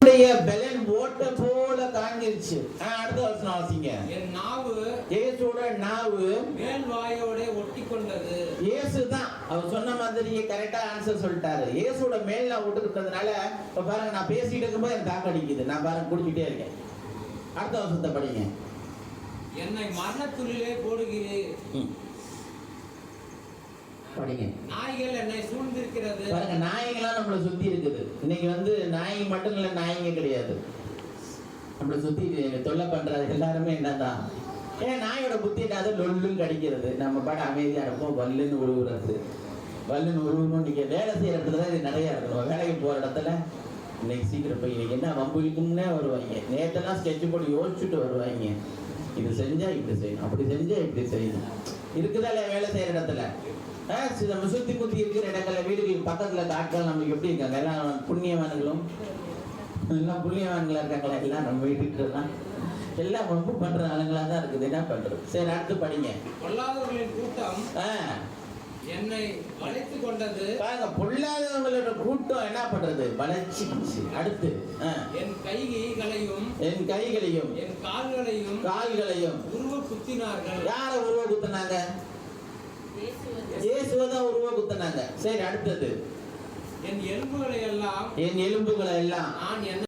பெலன் ஓட்ட போல காஞ்சிருச்சு. அடுத்த வசனம் வாசிங்க. என் நாவு இயேசுவோட நாவு மேல் வாயோட ஒட்டி கொண்டது. இயேசு தான் அவர் சொன்ன மாதிரி கரெக்டா ஆன்சர் சொல்லிட்டாரு. இயேசுவோட மேல் நான் ஒட்டு இருக்கிறதுனால இப்ப பாருங்க, நான் பேசிட்டு இருக்கும்போது எனக்கு தாக்கம் அடிக்குது. நான் பாருங்க குடிச்சிட்டே இருக்கேன். அடுத்த வசனத்தை படிங்க. என்னை மரணத்துள்ளிலே போடுகிறேன். படிங்க. நாய்கள் என்னை சூழ்ந்திருக்கிறது. பாருங்க, நாய்களா நம்மளை சுத்தி இருக்குது. இன்னைக்கு நாய் மட்டும் இல்ல, நாய்ங்க கிடையாது நம்மளை சுத்தி தொல்லை பண்றது எல்லாருமே. என்னதான் ஏன் நாயோட புத்தி என்னது? லொல்லுன்னு கடிக்கிறது. நம்ம பாட அமைதியா இருப்போம். வல்லுன்னு உழுவுறது. வல்லுன்னு உழுவணும். நீங்க வேலை செய்யற இடத்துல இது நிறைய இருக்கணும். வேலைக்கு போற இடத்துல இன்னைக்கு சீக்கிரம் போய் இன்னைக்கு என்ன வம்புக்குன்னே வருவாங்க. நேற்றெல்லாம் ஸ்கெட்ச் போட்டு யோசிச்சுட்டு வருவாங்க. இது செஞ்சா இப்படி செய்யணும், அப்படி செஞ்சா இப்படி செய்யணும். இருக்குதா இல்லையா வேலை செய்யற இடத்துல? நம்ம சுத்தி குத்தி இருக்கிற இடங்கள்ல வீடுகளுக்கு பக்கத்துல காட்கள் நமக்கு எப்படி இருக்காங்க? எல்லாம் புண்ணியவான்களும் எல்லாம் புண்ணியவான்களா இருக்காங்களா? எல்லாம் நம்ம வீட்டுக்கு எல்லாம் ரொம்ப பண்ற ஆளுங்களா தான் இருக்குது. என்ன பண்றது? சரி, அடுத்து படிங்க. பொல்லாதவர்களின் கூட்டம் என்னை வளைத்து கொண்டது. பாருங்க, பொல்லாதவங்களோட கூட்டம் என்ன பண்றது? வளைச்சிச்சு. அடுத்து என் கைகளையும் என் கைகளையும் என் கால்களையும் உருவ குத்தினார்கள். யார உருவ குத்தினாங்க? இயேசுவதான் உருவ குத்தினாங்க. சரி, அடுத்தது என் எலும்புகளை எல்லாம் நான் என்ன